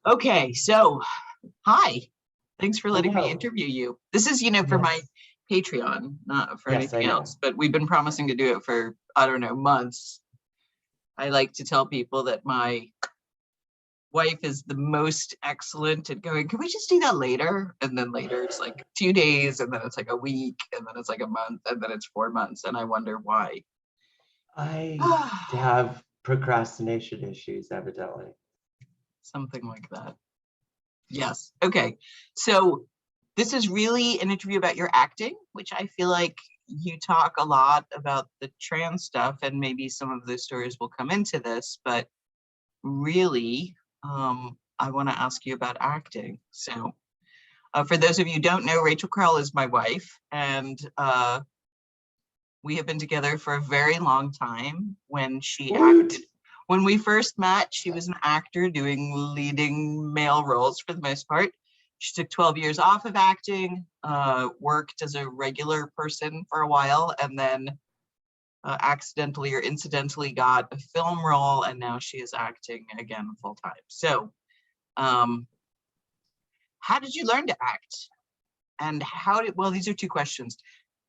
Okay, so hi. Thanks for letting me Hello. interview you. This is, for my Yes. Patreon, not for Yes, I anything know. else, but we've been promising to do it for, I don't know, months. I like to tell people that my wife is the most excellent at going, can we just do that later? And then later it's like 2 days, and then it's like a week, and then it's like a month, and then it's 4 months. And I wonder why. I have procrastination issues, evidently. Something like that. Yes. Okay. So this is really an interview about your acting, which I feel like you talk a lot about the trans stuff, and maybe some of those stories will come into this, but really, I want to ask you about acting. So for those of you who don't know, Rachel Crowl is my wife, and we have been together for a very long time. When she Woot! acted, when we first met, she was an actor doing leading male roles for the most part. She took 12 years off of acting, worked as a regular person for a while, and then accidentally or incidentally got a film role, and now she is acting again full time. So, um, how did you learn to act? And well, these are two questions.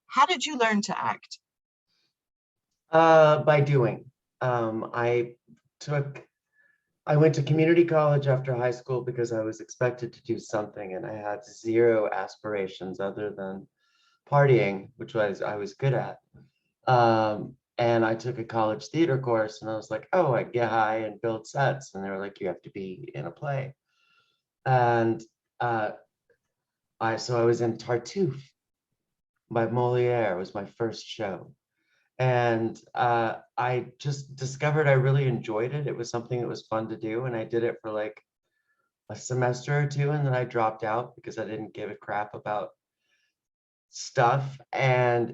How did you learn to act? By doing. Um, I took, I went to community college after high school because I was expected to do something and I had zero aspirations other than partying, which I was good at. And I took a college theater course and I was like, oh, I get high and build sets. And they were like, you have to be in a play. And uh, so I was in Tartuffe by Moliere, was my first show. And I just discovered I really enjoyed it. It was something that was fun to do. And I did it for like a semester or two. And then I dropped out because I didn't give a crap about stuff. And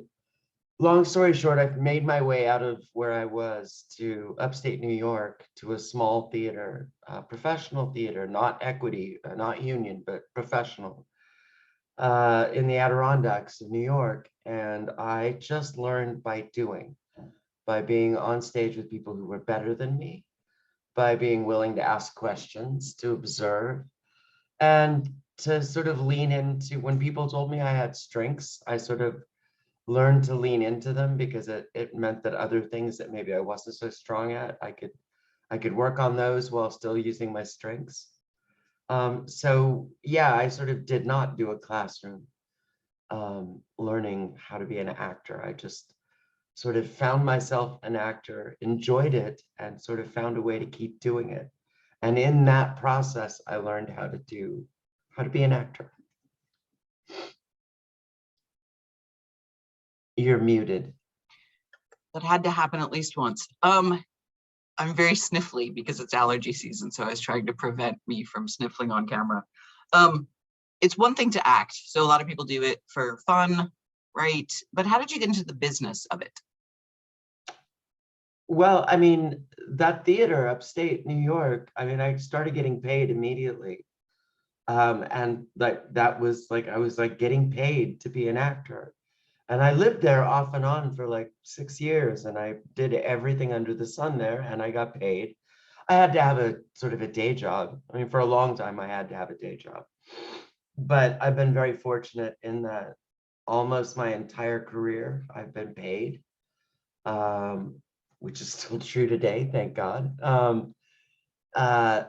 long story short, I've made my way out of where I was to upstate New York to a small theater, professional theater, not equity, not union, but professional in the Adirondacks of New York. And I just learned by doing, by being on stage with people who were better than me, by being willing to ask questions, to observe, and to sort of lean into when people told me I had strengths, I sort of learned to lean into them because it meant that other things that maybe I wasn't so strong at, I could work on those while still using my strengths. So yeah, I sort of did not do a classroom learning how to be an actor. I just sort of found myself an actor, enjoyed it, and sort of found a way to keep doing it. And in that process, I learned how to be an actor. You're muted. That had to happen at least once. I'm very sniffly because it's allergy season, so I was trying to prevent me from sniffling on camera. Um, it's one thing to act, so a lot of people do it for fun, right? But how did you get into the business of it? Well, I mean, that theater upstate New York, I mean, I started getting paid immediately. And like that was like I was like getting paid to be an actor. And I lived there off and on for like 6 years and I did everything under the sun there and I got paid. I had to have a sort of a day job. I mean, for a long time, I had to have a day job. But I've been very fortunate in that almost my entire career, I've been paid, um, which is still true today, thank God. Uh,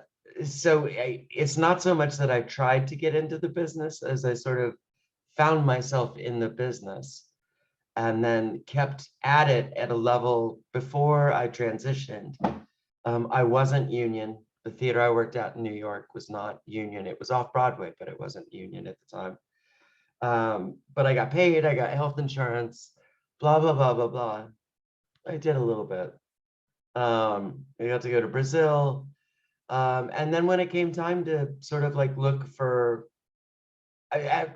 so it's not so much that I tried to get into the business as I sort of found myself in the business and then kept at it at a level before I transitioned. I wasn't union. The theater I worked at in New York was not union. It was off Broadway, but it wasn't union at the time. But I got paid, I got health insurance, blah, blah, blah, blah, blah. I did a little bit. I got to go to Brazil. And then when it came time to sort of like look for,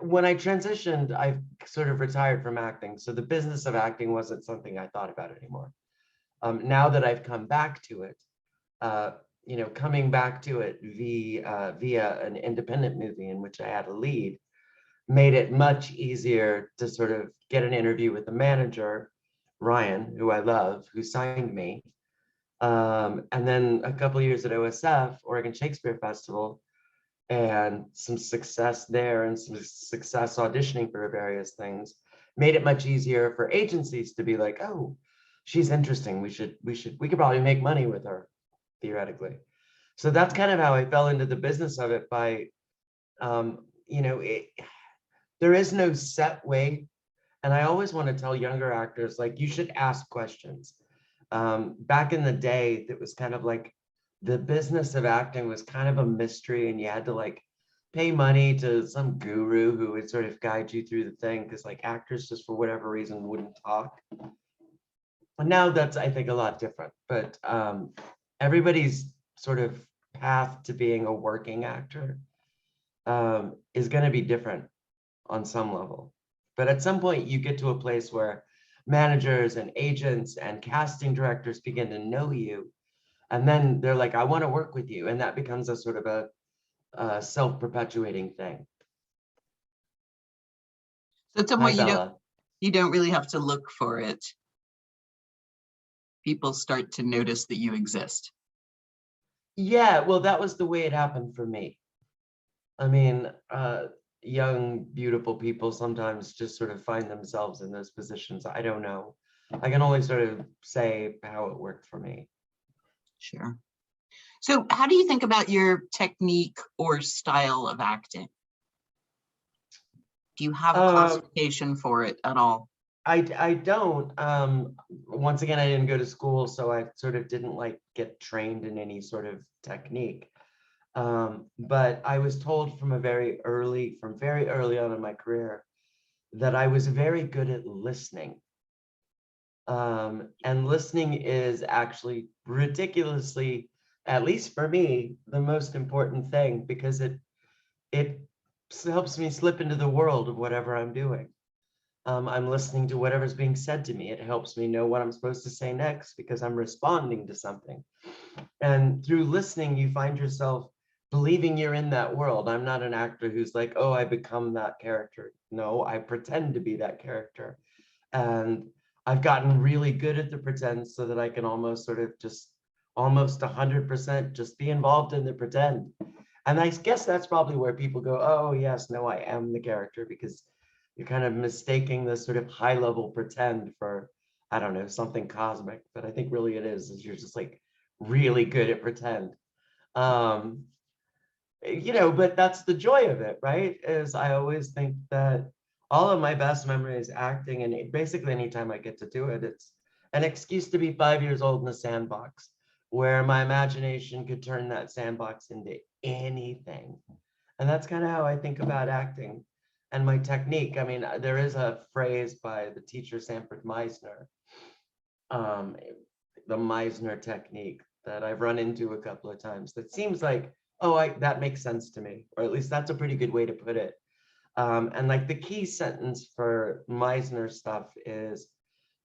when I transitioned, I sort of retired from acting. So the business of acting wasn't something I thought about anymore. Now that I've come back to it, uh, coming back to it via an independent movie in which I had a lead, made it much easier to sort of get an interview with the manager, Ryan, who I love, who signed me. And then a couple of years at OSF, Oregon Shakespeare Festival, and some success there and some success auditioning for various things made it much easier for agencies to be like, oh, she's interesting. We could probably make money with her, theoretically. So that's kind of how I fell into the business of it by, you know, there is no set way. And I always want to tell younger actors, like, you should ask questions. Back in the day, it was kind of like the business of acting was kind of a mystery, and you had to like pay money to some guru who would sort of guide you through the thing, because like actors just for whatever reason wouldn't talk. And now that's, I think, a lot different. But everybody's sort of path to being a working actor is going to be different on some level. But at some point, you get to a place where managers and agents and casting directors begin to know you. And then they're like, I want to work with you. And that becomes a sort of a self-perpetuating thing. So at some Hi, point Bella. you don't really have to look for it. People start to notice that you exist. Yeah, well, that was the way it happened for me. I mean, young, beautiful people sometimes just sort of find themselves in those positions. I don't know. I can only sort of say how it worked for me. Sure. So how do you think about your technique or style of acting? Do you have a classification for it at all? I don't. Once again, I didn't go to school, so I sort of didn't like get trained in any sort of technique. But I was told from very early on in my career that I was very good at listening. And listening is actually ridiculously, at least for me, the most important thing, because it helps me slip into the world of whatever I'm doing. I'm listening to whatever's being said to me. It helps me know what I'm supposed to say next because I'm responding to something. And through listening, you find yourself believing you're in that world. I'm not an actor who's like, oh, I become that character. No, I pretend to be that character. And I've gotten really good at the pretend so that I can almost sort of just almost 100% just be involved in the pretend. And I guess that's probably where people go, oh, yes, no, I am the character, because you're kind of mistaking this sort of high level pretend for, I don't know, something cosmic. But I think really it is you're just like really good at pretend. You know, but that's the joy of it, right? Is I always think that all of my best memories acting, and basically anytime I get to do it, it's an excuse to be 5 years old in a sandbox where my imagination could turn that sandbox into anything. And that's kind of how I think about acting and my technique. I mean, there is a phrase by the teacher Sanford Meisner, the Meisner technique, that I've run into a couple of times that seems like, oh, that makes sense to me, or at least that's a pretty good way to put it. And like the key sentence for Meisner stuff is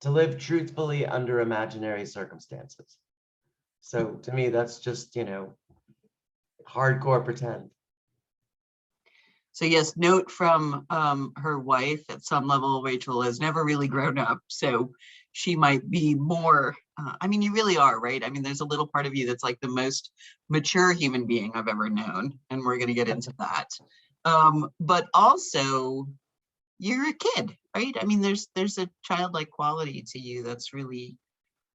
to live truthfully under imaginary circumstances. So to me, that's just, you know, hardcore pretend. So yes, note from her wife, at some level, Rachel has never really grown up. So she might be more, I mean, you really are, right? I mean, there's a little part of you that's like the most mature human being I've ever known. And we're going to get into that. But also, you're a kid, right? I mean, there's a childlike quality to you that's really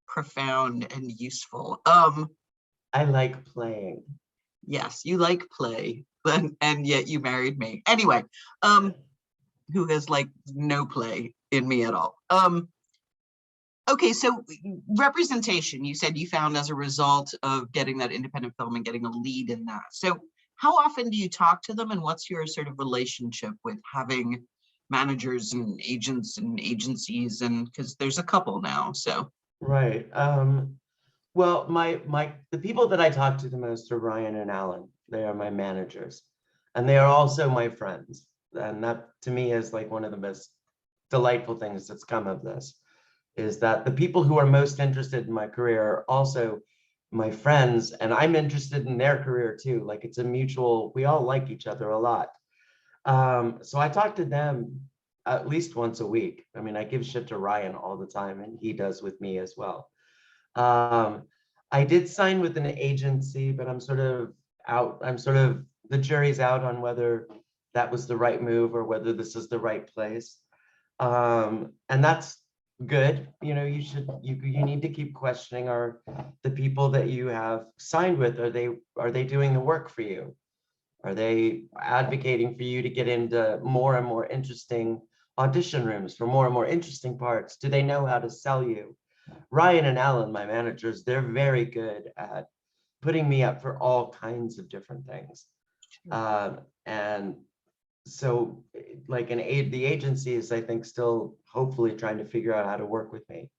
profound and useful. I like playing. Yes, you like play, and yet you married me. Anyway, who has like no play in me at all. Okay, so representation, you said you found as a result of getting that independent film and getting a lead in that. So how often do you talk to them, and what's your sort of relationship with having managers and agents and agencies, and because there's a couple now, so. Right. Well, the people that I talk to the most are Ryan and Alan. They are my managers, and they are also my friends. And that to me is like one of the most delightful things that's come of this, is that the people who are most interested in my career are also my friends, and I'm interested in their career too. Like it's a mutual, we all like each other a lot. So I talk to them at least once a week. I mean, I give shit to Ryan all the time, and he does with me as well. I did sign with an agency, but I'm sort of out. I'm sort of the jury's out on whether that was the right move or whether this is the right place. And that's good. You know, you need to keep questioning, are the people that you have signed with, are they doing the work for you? Are they advocating for you to get into more and more interesting audition rooms for more and more interesting parts? Do they know how to sell you? Ryan and Alan, my managers, they're very good at putting me up for all kinds of different things. And so like the agency is, I think, still hopefully trying to figure out how to work with me.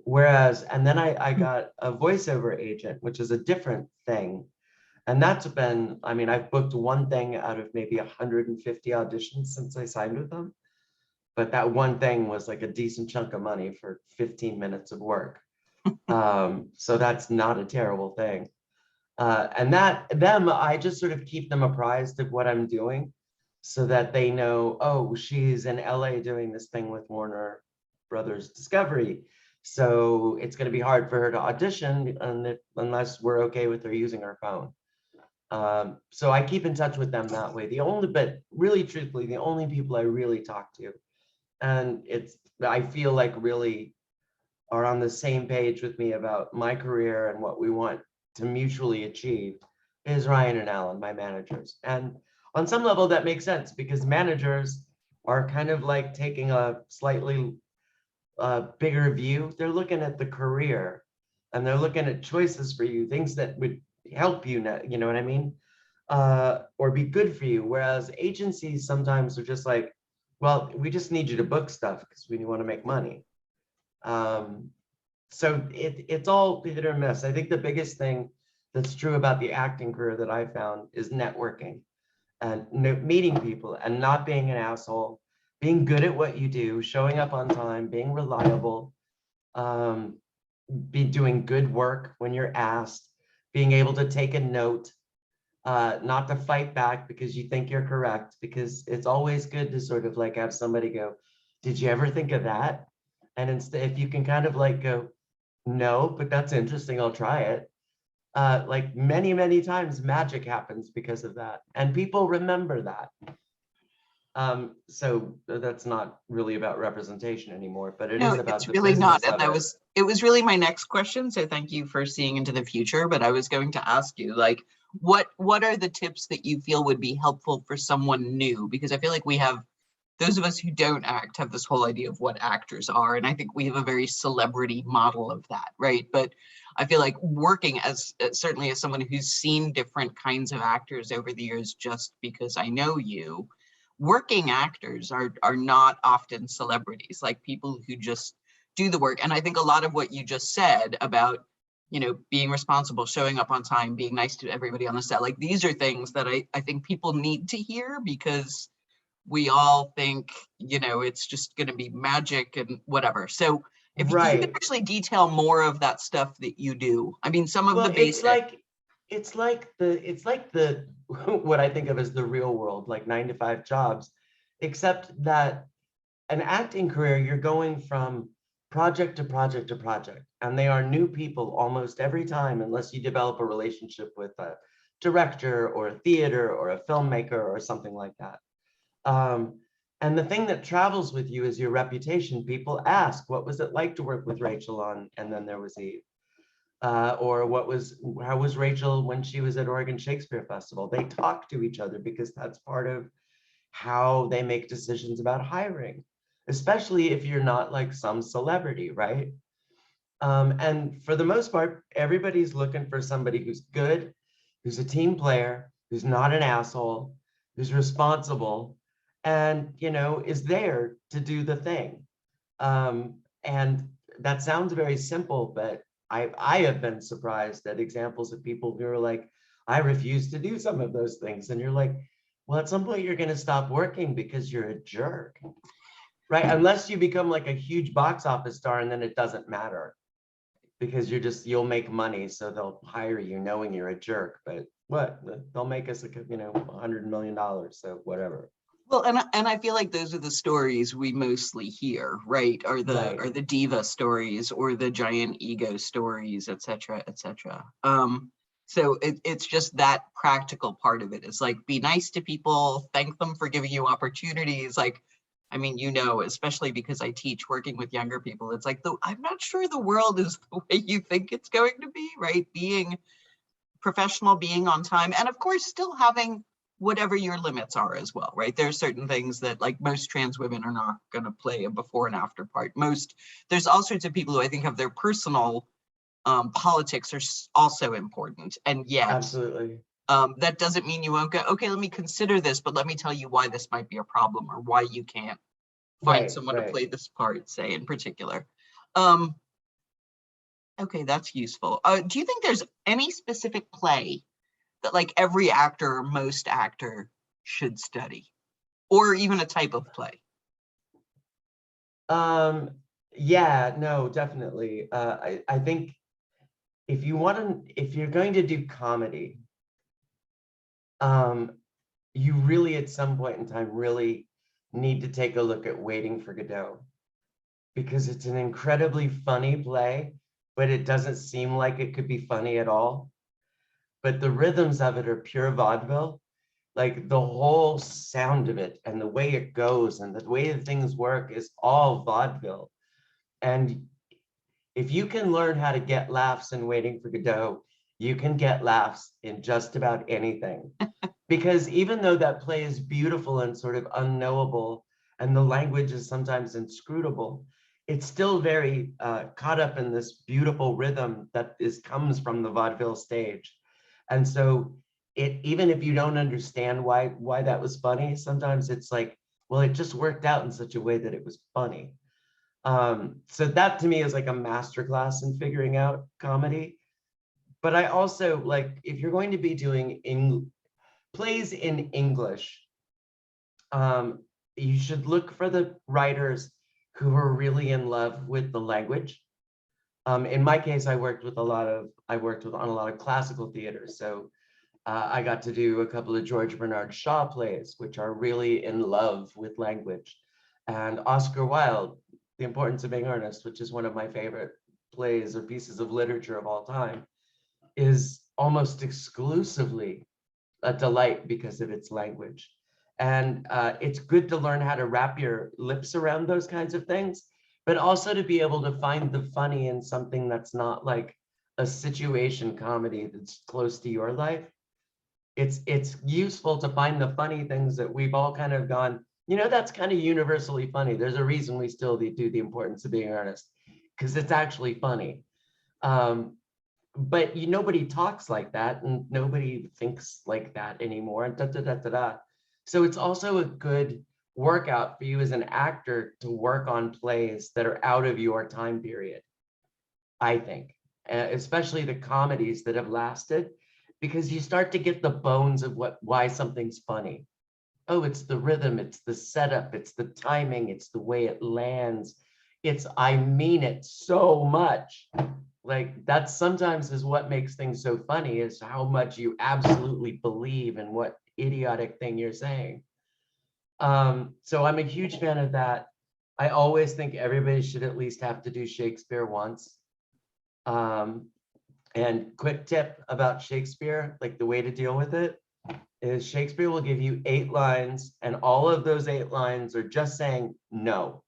Whereas, and then I got a voiceover agent, which is a different thing. And that's been, I mean, I've booked one thing out of maybe 150 auditions since I signed with them. But that one thing was like a decent chunk of money for 15 minutes of work. So that's not a terrible thing. And I just sort of keep them apprised of what I'm doing so that they know, oh, she's in LA doing this thing with Warner Brothers Discovery. So it's going to be hard for her to audition unless we're okay with her using her phone. So I keep in touch with them that way. But really truthfully, the only people I really talk to, and I feel like really are on the same page with me about my career and what we want to mutually achieve, is Ryan and Alan, my managers. And on some level that makes sense, because managers are kind of like taking a slightly bigger view. They're looking at the career and they're looking at choices for you, things that would help you, you know what I mean? Or be good for you. Whereas agencies sometimes are just like, well, we just need you to book stuff because we want to make money. So it's all hit or miss. I think the biggest thing that's true about the acting career that I found is networking and meeting people and not being an asshole, being good at what you do, showing up on time, being reliable, be doing good work when you're asked, being able to take a note, not to fight back because you think you're correct, because it's always good to sort of like have somebody go, did you ever think of that? And instead, if you can kind of like go, no, but that's interesting, I'll try it. Like many, many times magic happens because of that. And people remember that. So that's not really about representation anymore, but it is No, about it's the really not. business And of it. it was really my next question. So thank you for seeing into the future. But I was going to ask you, like, what are the tips that you feel would be helpful for someone new? Because I feel like we have, those of us who don't act have this whole idea of what actors are. And I think we have a very celebrity model of that, right? But I feel like working as, certainly as someone who's seen different kinds of actors over the years, just because I know you, working actors are not often celebrities, like people who just do the work. And I think a lot of what you just said about, you know, being responsible, showing up on time, being nice to everybody on the set, like these are things that I think people need to hear, because we all think, you know, it's just going to be magic and whatever. So if you could Right. actually detail more of that stuff that you do, I mean, some of the Well, basic. it's like the what I think of as the real world, like 9-to-5 jobs, except that an acting career, you're going from project to project to project, and they are new people almost every time, unless you develop a relationship with a director or a theater or a filmmaker or something like that. And the thing that travels with you is your reputation. People ask, what was it like to work with Rachel on And Then There Was Eve? Or how was Rachel when she was at Oregon Shakespeare Festival? They talk to each other because that's part of how they make decisions about hiring, especially if you're not like some celebrity, right? And for the most part, everybody's looking for somebody who's good, who's a team player, who's not an asshole, who's responsible, and you know, is there to do the thing. And that sounds very simple, but I have been surprised at examples of people who are like, I refuse to do some of those things. And you're like, well, at some point you're going to stop working because you're a jerk, right? Unless you become like a huge box office star, and then it doesn't matter because you'll make money. So they'll hire you knowing you're a jerk, but what? They'll make us, you know, $100 million. So whatever. Well, and I feel like those are the stories we mostly hear, right? Are Right. the diva stories or the giant ego stories, et cetera, et cetera. So it's just that practical part of it. It's like, be nice to people, thank them for giving you opportunities. Like, I mean, you know, especially because I teach working with younger people, it's like, I'm not sure the world is the way you think it's going to be, right? Being professional, being on time, and of course, still having whatever your limits are as well, right? There's certain things that, like, most trans women are not going to play a before and after part. There's all sorts of people who I think have their personal politics are also important, and yet Absolutely. that doesn't mean you won't go, okay, let me consider this, but let me tell you why this might be a problem, or why you can't find Right, someone to right. play this part, say, in particular. Um, okay, that's useful. Do you think there's any specific play that, like, every actor or most actor should study, or even a type of play? Yeah, no, definitely. I think if you're going to do comedy, you really at some point in time really need to take a look at Waiting for Godot, because it's an incredibly funny play, but it doesn't seem like it could be funny at all. But the rhythms of it are pure vaudeville. Like the whole sound of it and the way it goes and the way that things work is all vaudeville. And if you can learn how to get laughs in Waiting for Godot, you can get laughs in just about anything. Because even though that play is beautiful and sort of unknowable, and the language is sometimes inscrutable, it's still very caught up in this beautiful rhythm that comes from the vaudeville stage. And so even if you don't understand why that was funny, sometimes it's like, well, it just worked out in such a way that it was funny. So that to me is like a masterclass in figuring out comedy. But I also like, if you're going to be doing plays in English, you should look for the writers who are really in love with the language. In my case, I worked on a lot of classical theater. So I got to do a couple of George Bernard Shaw plays, which are really in love with language. And Oscar Wilde, The Importance of Being Earnest, which is one of my favorite plays or pieces of literature of all time, is almost exclusively a delight because of its language. And it's good to learn how to wrap your lips around those kinds of things, but also to be able to find the funny in something that's not like a situation comedy that's close to your life. It's useful to find the funny things that we've all kind of gone, you know, that's kind of universally funny. There's a reason we still do The Importance of Being Earnest, because it's actually funny. But nobody talks like that, and nobody thinks like that anymore. And da, da, da, da, da. So it's also a good workout for you as an actor to work on plays that are out of your time period, I think, especially the comedies that have lasted, because you start to get the bones of why something's funny. Oh, it's the rhythm, it's the setup, it's the timing, it's the way it lands. It's, I mean it so much. Like that sometimes is what makes things so funny, is how much you absolutely believe in what idiotic thing you're saying. So I'm a huge fan of that. I always think everybody should at least have to do Shakespeare once. And quick tip about Shakespeare, like the way to deal with it is Shakespeare will give you 8 lines, and all of those 8 lines are just saying no,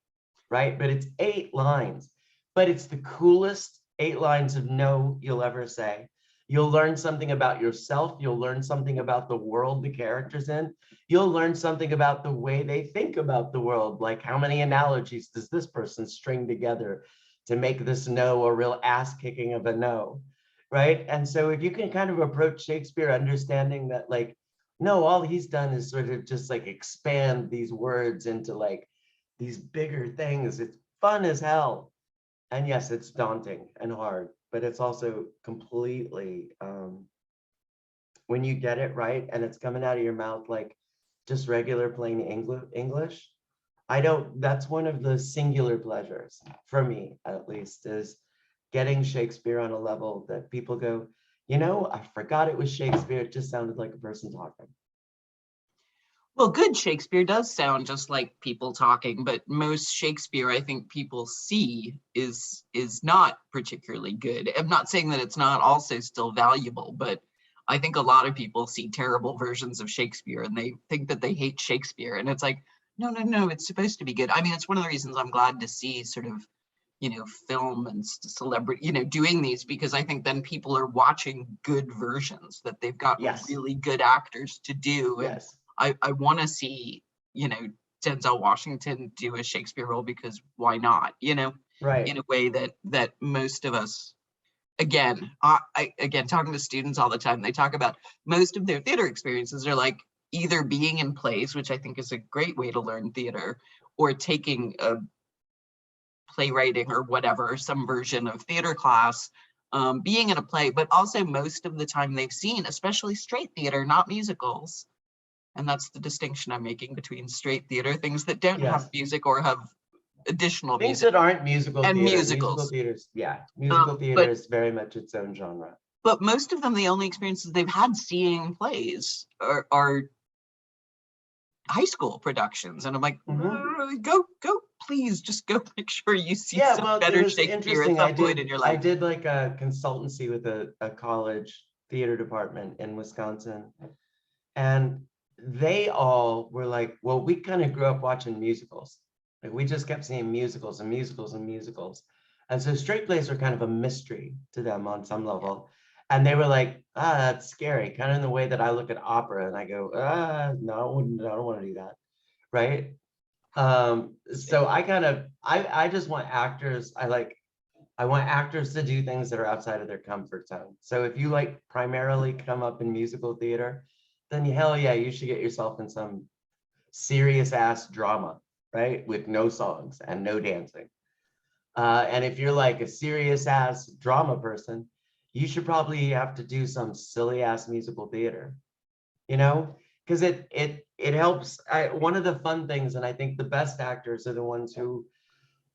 right? But it's 8 lines, but it's the coolest 8 lines of no you'll ever say. You'll learn something about yourself. You'll learn something about the world the character's in. You'll learn something about the way they think about the world, like how many analogies does this person string together to make this no a real ass kicking of a no, right? And so if you can kind of approach Shakespeare understanding that, like, no, all he's done is sort of just like expand these words into like these bigger things. It's fun as hell. And yes, it's daunting and hard, but it's also completely, when you get it right and it's coming out of your mouth like just regular plain English, that's one of the singular pleasures for me, at least, is getting Shakespeare on a level that people go, you know, I forgot it was Shakespeare. It just sounded like a person talking. Well, good Shakespeare does sound just like people talking, but most Shakespeare I think people see is not particularly good. I'm not saying that it's not also still valuable, but I think a lot of people see terrible versions of Shakespeare and they think that they hate Shakespeare. And it's like, no, no, no, it's supposed to be good. I mean, it's one of the reasons I'm glad to see sort of, film and celebrity, doing these, because I think then people are watching good versions that they've got Yes, really good actors to do. And yes, I want to see, Denzel Washington do a Shakespeare role, because why not, in right. a way that most of us, again, again, talking to students all the time, they talk about most of their theater experiences are like either being in plays, which I think is a great way to learn theater, or taking a playwriting or whatever, some version of theater class, being in a play, but also most of the time they've seen, especially straight theater, not musicals. And that's the distinction I'm making between straight theater, things that don't have Yes. music or have additional Things music, that aren't musical and theater. Musical musicals. theaters, yeah. Musical theater But is very much its own genre. most of them, the only experiences they've had seeing plays are high school productions. And I'm like, Mhm. go, please just go make sure you see Yeah, some well, it better was Shakespeare at interesting. some point in your I life. did like a consultancy with a college theater department in Wisconsin. And they all were like, well, we kind of grew up watching musicals. Like we just kept seeing musicals and musicals and musicals. And so straight plays are kind of a mystery to them on some level. And they were like, that's scary, kind of in the way that I look at opera and I go, no, I don't want to do that. Right. So I just want actors, I want actors to do things that are outside of their comfort zone. So if you like primarily come up in musical theater, then hell yeah, you should get yourself in some serious ass drama, right? With no songs and no dancing. And if you're like a serious ass drama person, you should probably have to do some silly ass musical theater, you know? Because it helps. One of the fun things, and I think the best actors are the ones who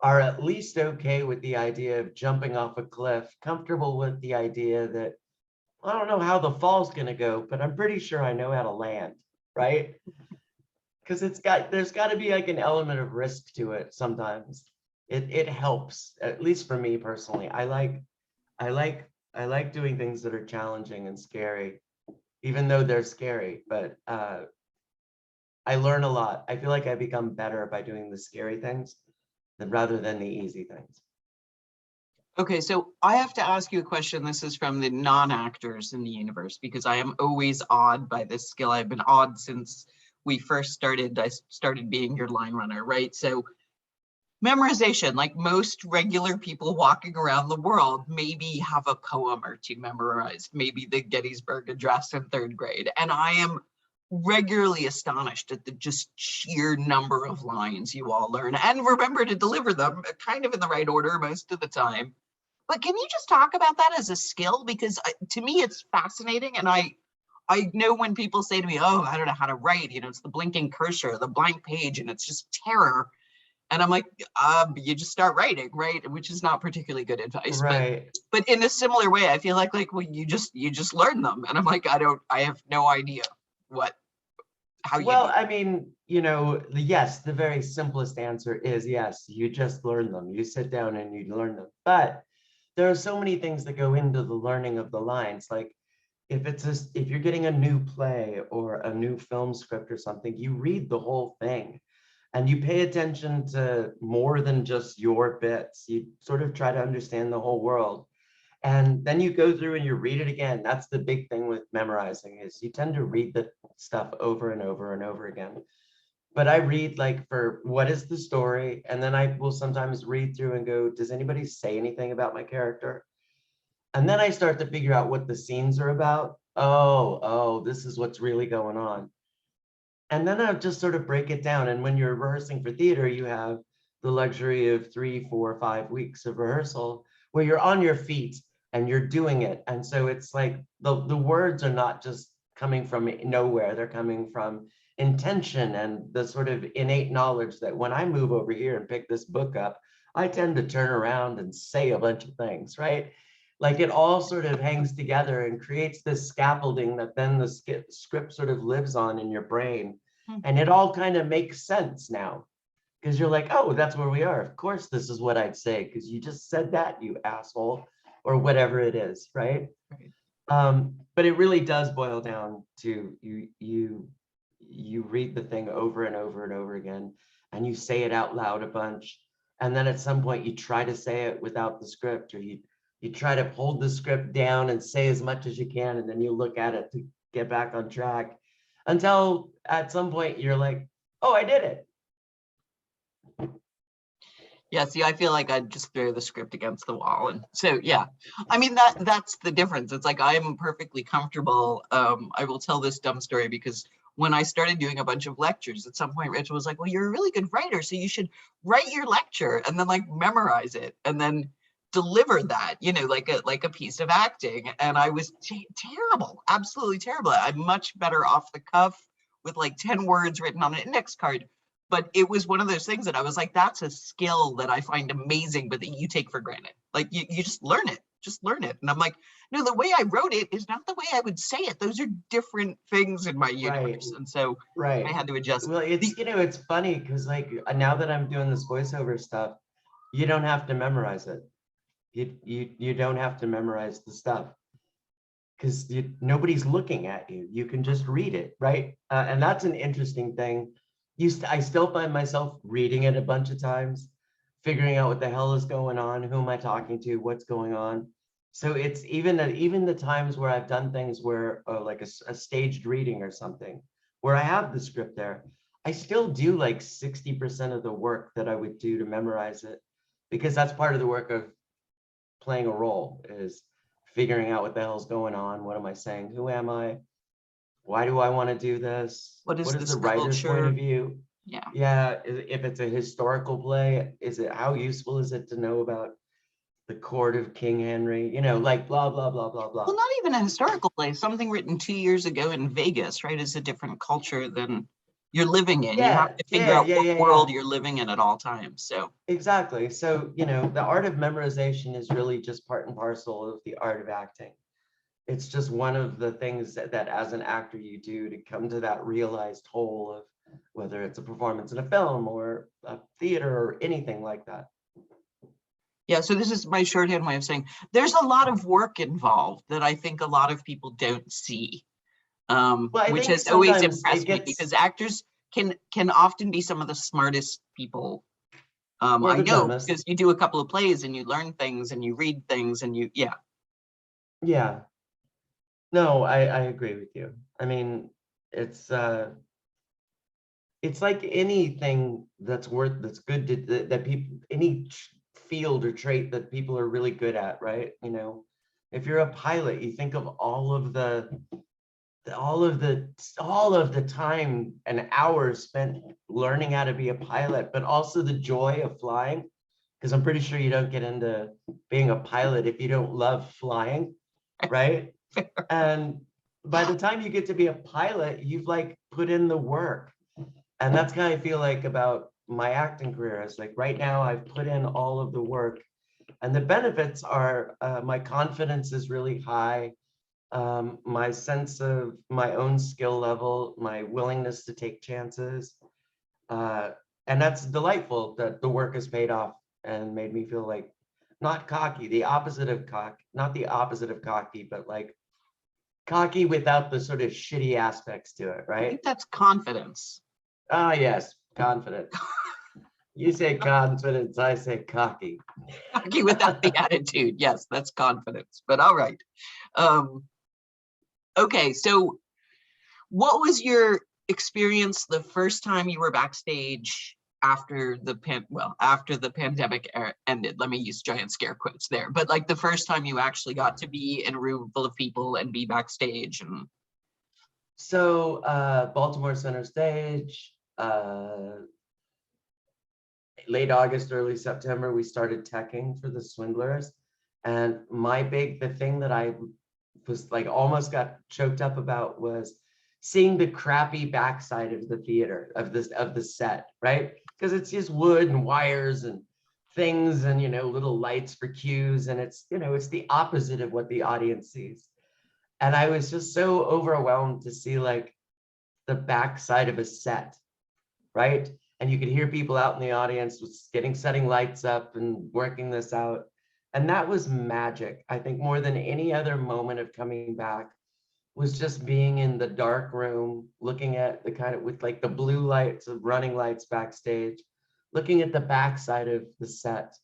are at least okay with the idea of jumping off a cliff, comfortable with the idea that I don't know how the fall's going to go, but I'm pretty sure I know how to land, right? Because there's got to be like an element of risk to it sometimes. It helps, at least for me personally. I like I like doing things that are challenging and scary, even though they're scary. But I learn a lot. I feel like I become better by doing the scary things rather than the easy things. Okay, so I have to ask you a question. This is from the non-actors in the universe, because I am always awed by this skill. I've been awed since we first started. I started being your line runner, right? So memorization, like most regular people walking around the world, maybe have a poem or two memorized, maybe the Gettysburg Address in third grade. And I am regularly astonished at the just sheer number of lines you all learn and remember to deliver them kind of in the right order most of the time. But can you just talk about that as a skill? Because to me, it's fascinating. And I know when people say to me, oh, I don't know how to write, it's the blinking cursor, the blank page, and it's just terror. And I'm like, you just start writing, right? Which is not particularly good advice. Right. But in a similar way, I feel like well, you just learn them. And I'm like, I have no idea how you Well, do. I mean, yes, the very simplest answer is yes, you just learn them. You sit down and you learn them. But there are so many things that go into the learning of the lines. Like if you're getting a new play or a new film script or something, you read the whole thing and you pay attention to more than just your bits. You sort of try to understand the whole world. And then you go through and you read it again. That's the big thing with memorizing is you tend to read the stuff over and over and over again. But I read like for what is the story? And then I will sometimes read through and go, does anybody say anything about my character? And then I start to figure out what the scenes are about. Oh, this is what's really going on. And then I'll just sort of break it down. And when you're rehearsing for theater, you have the luxury of 3, 4, 5 weeks of rehearsal where you're on your feet and you're doing it. And so it's like the words are not just coming from nowhere, they're coming from intention and the sort of innate knowledge that when I move over here and pick this book up, I tend to turn around and say a bunch of things, right? Like it all sort of hangs together and creates this scaffolding that then the script sort of lives on in your brain. And it all kind of makes sense now because you're like, oh, that's where we are. Of course, this is what I'd say because you just said that, you asshole, or whatever it is, right? Right. But it really does boil down to you read the thing over and over and over again, and you say it out loud a bunch. And then at some point you try to say it without the script, or you try to hold the script down and say as much as you can, and then you look at it to get back on track until at some point you're like, oh, I did it. Yeah, see, I feel like I'd just throw the script against the wall. And so, yeah, I mean, that's the difference. It's like, I'm perfectly comfortable. I will tell this dumb story because when I started doing a bunch of lectures, at some point, Rachel was like, well, you're a really good writer, so you should write your lecture and then like memorize it and then deliver that, you know, like a piece of acting. And I was terrible, absolutely terrible. I'm much better off the cuff with like 10 words written on an index card. But it was one of those things that I was like, that's a skill that I find amazing, but that you take for granted. Like you just learn it. And I'm like, no, the way I wrote it is not the way I would say it. Those are different things in my universe. Right. And so Right. I had to adjust. Well, it's, you know, it's funny because like now that I'm doing this voiceover stuff, you don't have to memorize it. You don't have to memorize the stuff because nobody's looking at you. You can just read it, right? And that's an interesting thing. I still find myself reading it a bunch of times, figuring out what the hell is going on, who am I talking to, what's going on. So it's even the times where I've done things where like a staged reading or something, where I have the script there, I still do like 60% of the work that I would do to memorize it, because that's part of the work of playing a role, is figuring out what the hell's going on, what am I saying, who am I, why do I want to do this? What is the writer's point of view? Yeah. Yeah, if it's a historical play, how useful is it to know about the court of King Henry? You know, like blah, blah, blah, blah, blah. Well, not even a historical play, something written 2 years ago in Vegas, right, is a different culture than you're living in. You have to figure out what world you're living in at all times. So exactly. So, you know, the art of memorization is really just part and parcel of the art of acting. It's just one of the things that as an actor you do to come to that realized whole of whether it's a performance in a film or a theater or anything like that. yeah, so this is my shorthand way of saying there's a lot of work involved that I think a lot of people don't see, which has always impressed me, because actors can often be some of the smartest people I know, because you do a couple of plays and you learn things and you read things and yeah. No, I agree with you. I mean, it's like anything that's good that people, any field or trait that people are really good at, right? You know, if you're a pilot, you think of all of the time and hours spent learning how to be a pilot, but also the joy of flying, because I'm pretty sure you don't get into being a pilot if you don't love flying, right? And by the time you get to be a pilot, you've like put in the work. And that's kind of I feel like about my acting career. It's like right now I've put in all of the work, and the benefits are my confidence is really high. My sense of my own skill level, my willingness to take chances. And that's delightful that the work has paid off and made me feel like not cocky, the opposite of not the opposite of cocky, but like cocky without the sort of shitty aspects to it, right? I think that's confidence. Ah, yes, confident. You say confidence, I say cocky. Cocky without the attitude. Yes, that's confidence. But all right. Okay, so what was your experience the first time you were backstage after the pandemic ended? Let me use giant scare quotes there, but like the first time you actually got to be in a room full of people and be backstage. And so Baltimore Center Stage, late August, early September, we started teching for the Swindlers. And the thing that I was like almost got choked up about was seeing the crappy backside of the theater, of the set, right? Because it's just wood and wires and things and, you know, little lights for cues. And it's, you know, it's the opposite of what the audience sees. And I was just so overwhelmed to see like the backside of a set, right? And you could hear people out in the audience setting lights up and working this out. And that was magic. I think more than any other moment of coming back was just being in the dark room, looking at the kind of, with like the blue lights of running lights backstage, looking at the backside of the set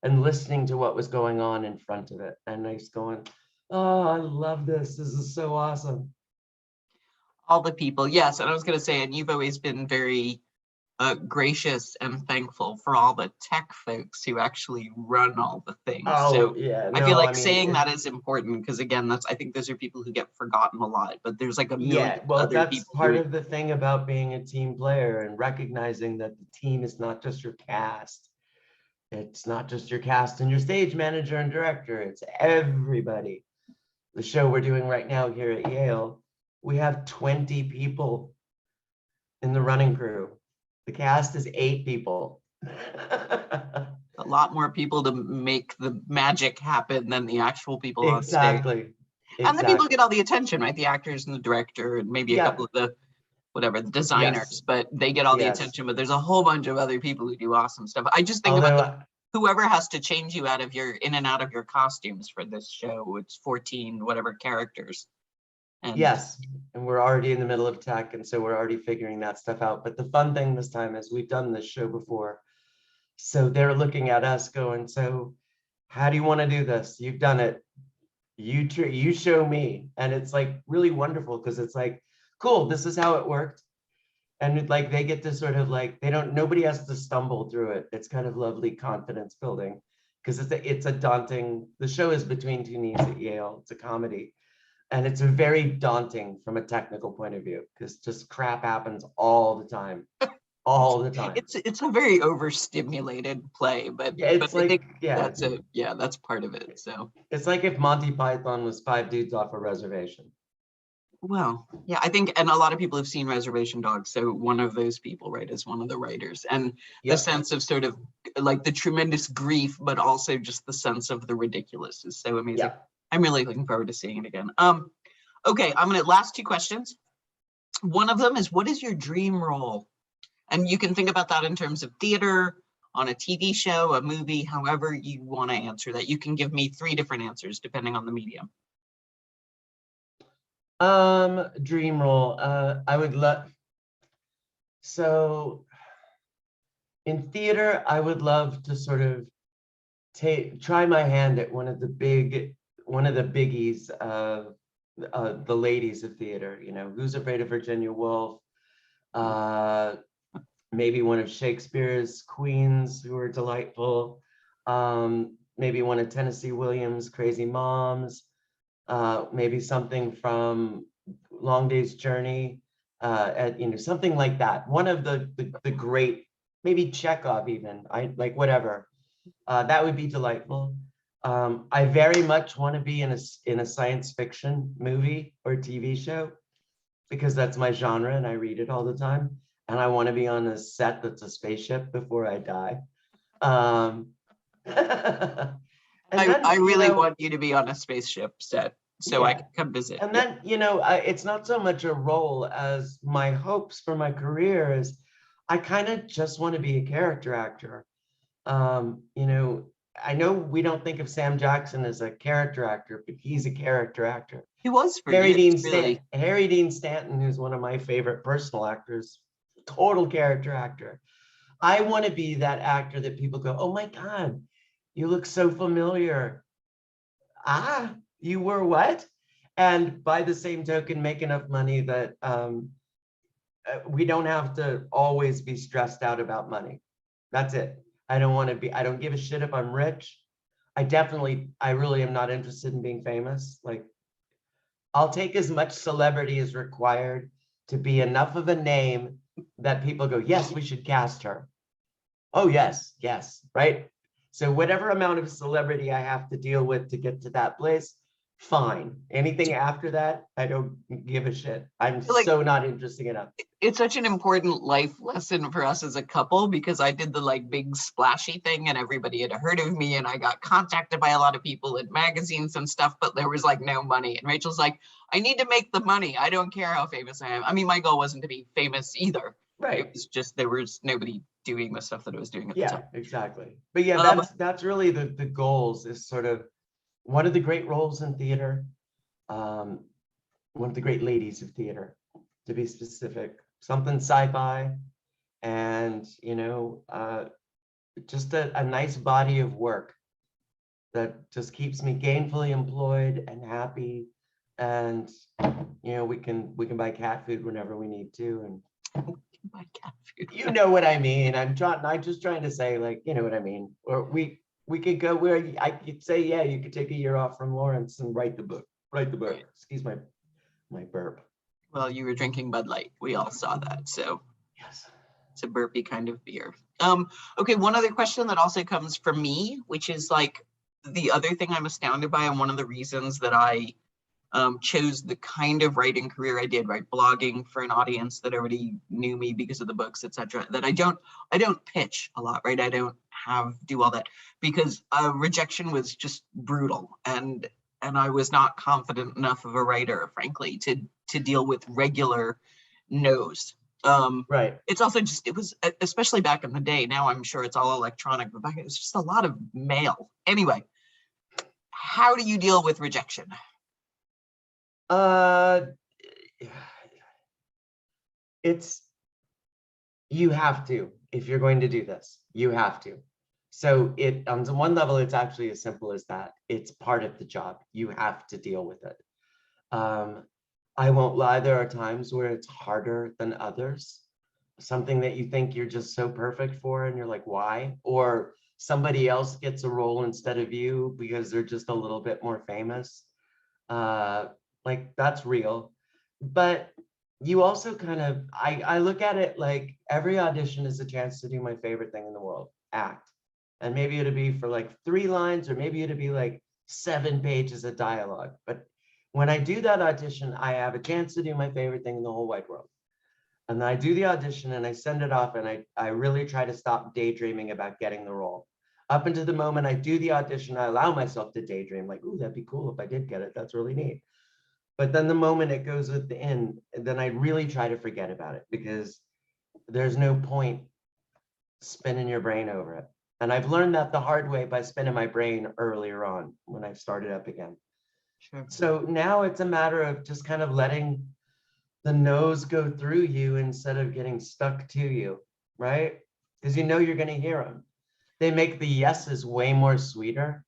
and listening to what was going on in front of it. And I was going, oh, I love this. This is so awesome. All the people, yes. And I was going to say, and you've always been very gracious and thankful for all the tech folks who actually run all the things. Oh, so yeah. I feel No, like I mean, saying that is important because again, I think those are people who get forgotten a lot, but there's like a million yeah, well, other that's people part who, of the thing about being a team player and recognizing that the team is not just your cast. It's not just your cast and your stage manager and director. It's everybody. The show we're doing right now here at Yale, we have 20 people in the running crew. The cast is 8 people. a lot more people to make the magic happen than the actual people on stage. Exactly. And the people get all the attention, right? The actors and the director and maybe a Yeah. couple of the whatever, the designers, Yes. but they get all the Yes. attention, but there's a whole bunch of other people who do awesome stuff. I just think about Although, whoever has to change you out of your in and out of your costumes for this show. It's 14 whatever characters. And yes, and we're already in the middle of tech, and so we're already figuring that stuff out. But the fun thing this time is we've done this show before. So they're looking at us going, so how do you want to do this? You've done it. You show me. And it's like really wonderful because it's like, cool, this is how it worked. And like they get to sort of like, nobody has to stumble through it. It's kind of lovely confidence building because it's a daunting, the show is Between Two Knees at Yale. It's a comedy. And it's very daunting from a technical point of view because just crap happens all the time. All the time. it's a very overstimulated play, but Yeah, it's but I think yeah. that's part of it. So It's like if Monty Python was 5 dudes off a reservation. well, yeah, I think, and a lot of people have seen Reservation Dogs. So one of those people, right, is one of the writers, and the Yep. sense of sort of like the tremendous grief, but also just the sense of the ridiculous is so amazing. Yeah. I'm really looking forward to seeing it again. Okay, I'm gonna last 2 questions. One of them is, what is your dream role? And you can think about that in terms of theater, on a TV show, a movie, however you want to answer that. You can give me 3 different answers depending on the medium. Dream role. I would love. So in theater, I would love to sort of try my hand at one of the biggies of the ladies of theater. You know, Who's Afraid of Virginia Woolf? Maybe one of Shakespeare's queens who are delightful. Maybe one of Tennessee Williams' Crazy Moms. Maybe something from Long Day's Journey, something like that. One of the great, maybe Chekhov even, whatever. That would be delightful. I very much want to be in a science fiction movie or TV show because that's my genre and I read it all the time. And I want to be on a set that's a spaceship before I die. I really want you to be on a spaceship set so I can come visit. And then, it's not so much a role as my hopes for my career is I kind of just want to be a character actor. I know we don't think of Sam Jackson as a character actor, but he's a character actor. He was for Harry years, Harry Dean Stanton, who's one of my favorite personal actors, total character actor. I want to be that actor that people go, oh my God, you look so familiar. Ah, you were what? And by the same token, make enough money that we don't have to always be stressed out about money. That's it. I don't give a shit if I'm rich. I really am not interested in being famous. Like, I'll take as much celebrity as required to be enough of a name that people go, yes, we should cast her. Oh, yes, right? So whatever amount of celebrity I have to deal with to get to that place, fine. Anything after that, I don't give a shit. I'm Like, so not interesting enough. it's such an important life lesson for us as a couple, because I did the like big splashy thing and everybody had heard of me and I got contacted by a lot of people in magazines and stuff, but there was like no money. And Rachel's like, I need to make the money. I don't care how famous I am. I mean, my goal wasn't to be famous either. It Right. was just there was nobody doing the stuff that I was doing at the Yeah, time. exactly. But yeah, Um, that's really the goals, is sort of one of the great roles in theater, um, one of the great ladies of theater, to be specific, something sci-fi, and just a nice body of work that just keeps me gainfully employed and happy, and we can buy cat food whenever we need to, and my cat food. you know what I mean. I'm just trying to say, like, you know what I mean. Or we could go where I could say, yeah, you could take a year off from Lawrence and write the book. Write the book. Right. Excuse my burp. Well, you were drinking Bud Light. We all saw that. So Yes. it's a burpy kind of beer. Okay, one other question that also comes from me, which is like the other thing I'm astounded by, and one of the reasons that I chose the kind of writing career I did, right? Blogging for an audience that already knew me because of the books, etc. That I don't pitch a lot, right? I don't do all that, because rejection was just brutal, and I was not confident enough of a writer, frankly, to deal with regular no's. Right. It's also just, it was, especially back in the day, now I'm sure it's all electronic, but back it was just a lot of mail. Anyway, how do you deal with rejection? Uh, it's you have to, if you're going to do this, you have to. So it on one level, it's actually as simple as that. It's part of the job. You have to deal with it. Um, I won't lie, there are times where it's harder than others. Something that you think you're just so perfect for, and you're like, why? Or somebody else gets a role instead of you because they're just a little bit more famous. Like, that's real. But you also kind of, I look at it like every audition is a chance to do my favorite thing in the world, act. And maybe it'll be for like 3 lines, or maybe it'll be like 7 pages of dialogue. But when I do that audition, I have a chance to do my favorite thing in the whole wide world. And then I do the audition and I send it off, and I really try to stop daydreaming about getting the role. Up until the moment I do the audition, I allow myself to daydream, like, ooh, that'd be cool if I did get it. That's really neat. But then the moment it goes at the end, then I really try to forget about it, because there's no point spinning your brain over it. And I've learned that the hard way by spinning my brain earlier on when I started up again. Sure. So now it's a matter of just kind of letting the no's go through you instead of getting stuck to you, right? Because you're going to hear them. They make the yeses way more sweeter.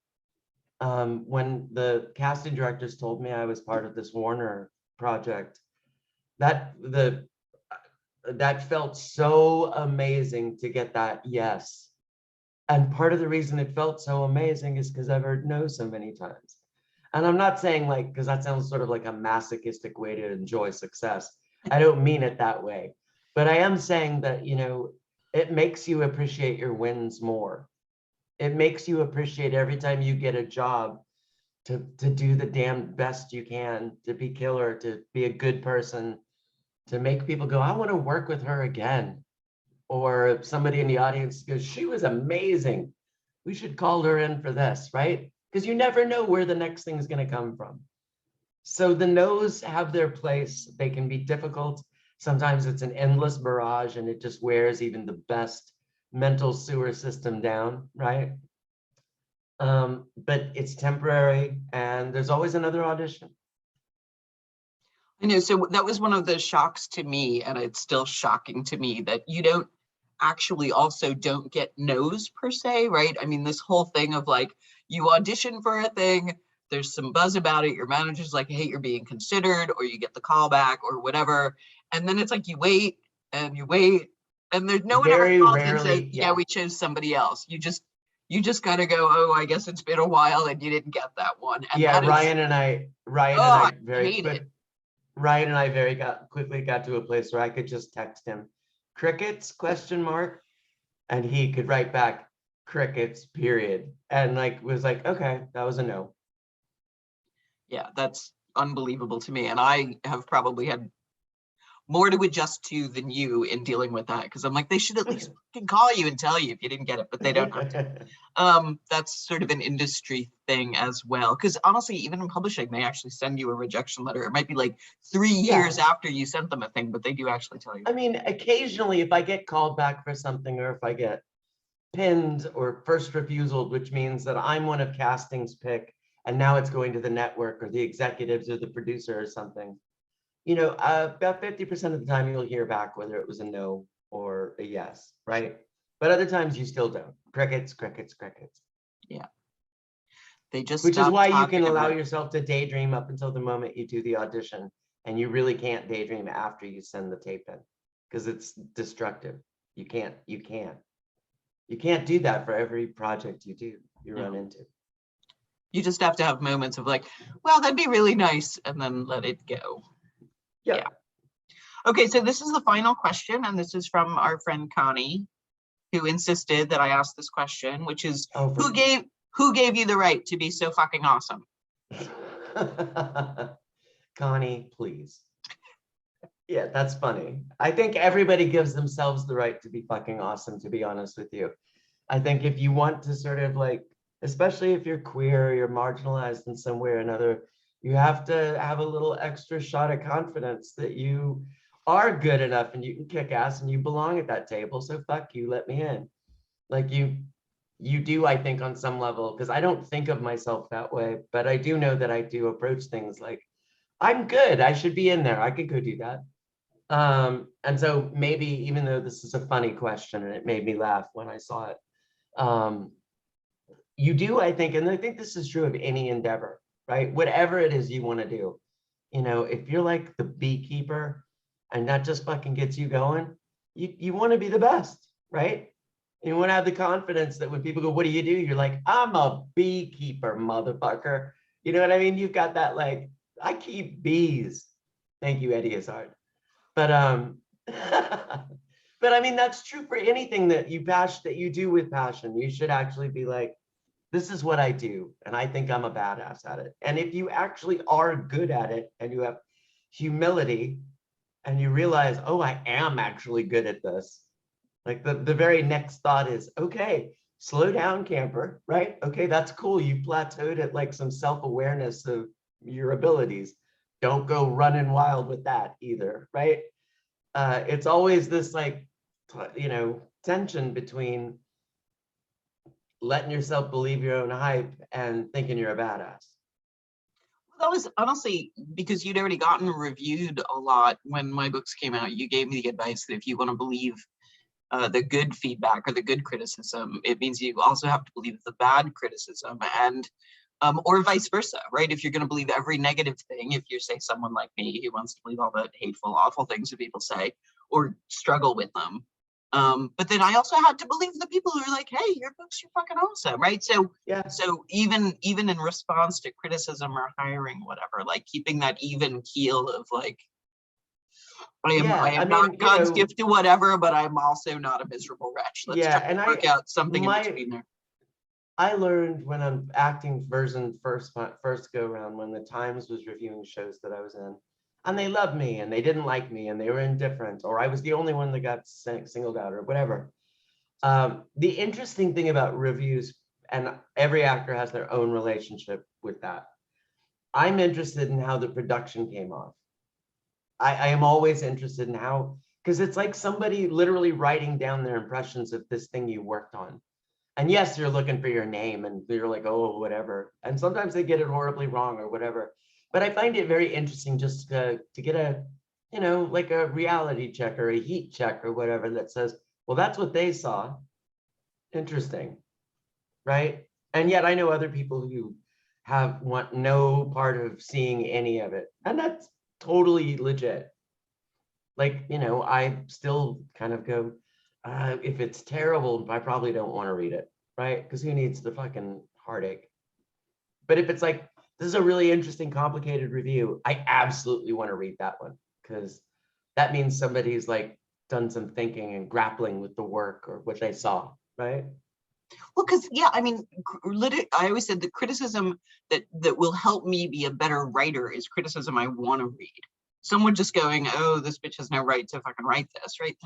When the casting directors told me I was part of this Warner project, that felt so amazing to get that yes. And part of the reason it felt so amazing is because I've heard no so many times. And I'm not saying, like, because that sounds sort of like a masochistic way to enjoy success. I don't mean it that way. But I am saying that, it makes you appreciate your wins more. It makes you appreciate every time you get a job to do the damn best you can, to be killer, to be a good person, to make people go, I want to work with her again. Or somebody in the audience goes, she was amazing. We should call her in for this, right? Because you never know where the next thing is going to come from. So the no's have their place. They can be difficult. Sometimes it's an endless barrage, and it just wears even the best mental sewer system down, right? But it's temporary, and there's always another audition. I know. So that was one of the shocks to me, and it's still shocking to me that you don't get no's per se, right? I mean, this whole thing of like, you audition for a thing, there's some buzz about it, your manager's like, hey, you're being considered, or you get the call back or whatever. And then it's like, you wait, and there's no one ever Very calls and says, rarely, yeah, we chose somebody else. You just gotta go, oh, I guess it's been a while and you didn't get that one. And yeah. that is, Ryan and I I hate it. very quickly got to a place where I could just text him, crickets, ? And he could write back, crickets, period. And like was like, okay, that was a no. Yeah, that's unbelievable to me. And I have probably had more to adjust to than you in dealing with that, because I'm like, they should at least fucking call you and tell you if you didn't get it, but they don't have to. That's sort of an industry thing as well. Because honestly, even in publishing, they actually send you a rejection letter. It might be like 3 years after you sent them a thing, but they do actually tell you. I mean, occasionally if I get called back for something, or if I get pinned or first refusal, which means that I'm one of casting's pick and now it's going to the network or the executives or the producer or something, you know, about 50% of the time you'll hear back whether it was a no or a yes, right? But other times you still don't. Crickets, crickets, crickets. Yeah. They just Which is stop why you talking can allow about it. yourself to daydream up until the moment you do the audition. And you really can't daydream after you send the tape in, because it's destructive. You can't do that for every project you run into. You just have to have moments of like, well, that'd be really nice, and then let it go. Yeah. Okay, so this is the final question, and this is from our friend Connie, who insisted that I ask this question, which is, who gave you the right to be so fucking awesome? Connie, please. Yeah, that's funny. I think everybody gives themselves the right to be fucking awesome, to be honest with you. I think if you want to sort of like, especially if you're queer, you're marginalized in some way or another, you have to have a little extra shot of confidence that you are good enough and you can kick ass and you belong at that table. So fuck you, let me in. Like you do, I think, on some level, because I don't think of myself that way, but I do know that I do approach things like, I'm good, I should be in there, I could go do that. And so maybe, even though this is a funny question and it made me laugh when I saw it, you do, I think, and I think this is true of any endeavor, right? Whatever it is you want to do, you know, if you're like the beekeeper and that just fucking gets you going, you want to be the best, right? You want to have the confidence that when people go, what do? You're like, I'm a beekeeper, motherfucker. You know what I mean? You've got that, like, I keep bees. Thank you, Eddie Izzard. But but I mean, that's true for anything that you do with passion. You should actually be like, this is what I do, and I think I'm a badass at it. And if you actually are good at it and you have humility and you realize, oh, I am actually good at this, like the very next thought is, okay, slow down, camper, right? Okay, that's cool. You plateaued at like some self-awareness of your abilities. Don't go running wild with that either, right? It's always this like, you know, tension between letting yourself believe your own hype and thinking you're a badass. That was honestly because you'd already gotten reviewed a lot when my books came out. You gave me the advice that if you want to believe the good feedback or the good criticism, it means you also have to believe the bad criticism, and or vice versa, right? If you're going to believe every negative thing, if you're, say, someone like me who wants to believe all the hateful, awful things that people say or struggle with them, but then I also had to believe the people who are like, hey, your books are fucking awesome, right? So yeah, so even in response to criticism or hiring, whatever, like keeping that even keel of like, I am not God's gift to whatever, but I'm also not a miserable wretch. Let's try to work out something in between there. I learned when I'm acting version first go around, when the Times was reviewing shows that I was in, and they loved me and they didn't like me and they were indifferent, or I was the only one that got singled out or whatever. The interesting thing about reviews, and every actor has their own relationship with that, I'm interested in how the production came off. I am always interested in how, because it's like somebody literally writing down their impressions of this thing you worked on. And yes, you're looking for your name and you're like, oh, whatever. And sometimes they get it horribly wrong or whatever. But I find it very interesting just to get a, you know, like a reality check or a heat check or whatever that says, well, that's what they saw. Interesting, right? And yet I know other people who want no part of seeing any of it. And that's totally legit. Like, you know, I still kind of go, if it's terrible, I probably don't want to read it, right? Because who needs the fucking heartache? But if it's like, this is a really interesting, complicated review, I absolutely want to read that one, because that means somebody's like done some thinking and grappling with the work or what they saw, right? Well, because yeah, I mean, I always said the criticism that will help me be a better writer is criticism I want to read. Someone just going, oh, this bitch has no right to fucking write this, right?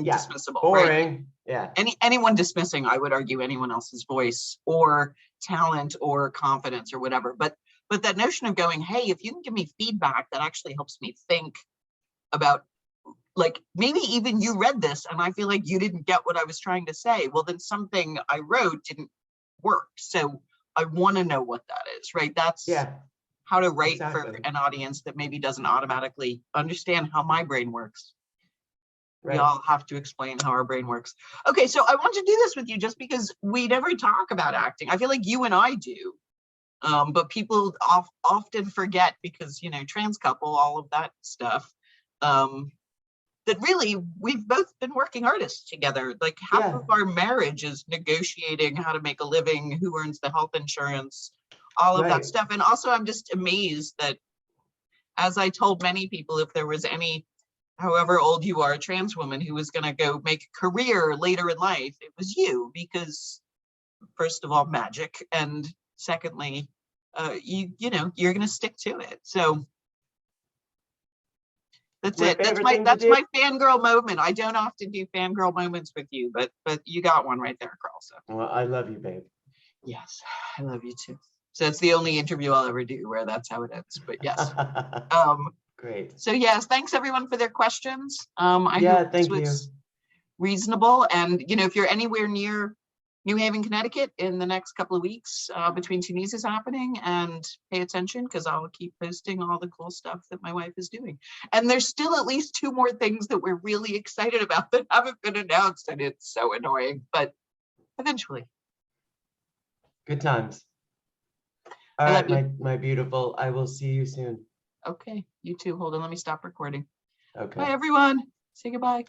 Yeah, Dismissible, right? boring. Yeah, Anyone dismissing, I would argue, anyone else's voice or talent or confidence or whatever. But that notion of going, hey, if you can give me feedback that actually helps me think about, like, maybe even you read this and I feel like you didn't get what I was trying to say. Well, then something I wrote didn't work. So I want to know what that is, right? That's yeah, how to write for exactly. an audience that maybe doesn't automatically understand how my brain works. We Right. all have to explain how our brain works. Okay, so I want to do this with you just because we never talk about acting. I feel like you and I do, but people often forget because, you know, trans couple, all of that stuff, that really we've both been working artists together. Like half Yeah, of our marriage is negotiating how to make a living, who earns the health insurance, all of that right. stuff. And also I'm just amazed that, as I told many people, if there was any, however old you are, a trans woman who was going to go make a career later in life, it was you, because first of all, magic, and secondly, you know, you're going to stick to it. So that's My it. favorite thing to That's do. my fangirl moment. I don't often do fangirl moments with you, but you got one right there, Carl. So Well, I love you, babe. yes, I love you too. So it's the only interview I'll ever do where that's how it ends. But yes. Um, Great. so yes, thanks everyone for their questions. I Yeah, hope this thank you. was reasonable. And you know, if you're anywhere near New Haven, Connecticut in the next couple of weeks, between Tunisia's happening, and pay attention because I'll keep posting all the cool stuff that my wife is doing. And there's still at least 2 more things that we're really excited about that haven't been announced, and it's so annoying, but eventually. Good times. All I love right, you. my beautiful. I will see you soon. Okay, you too. Hold on, let me stop recording. Bye Okay. everyone. Say goodbye.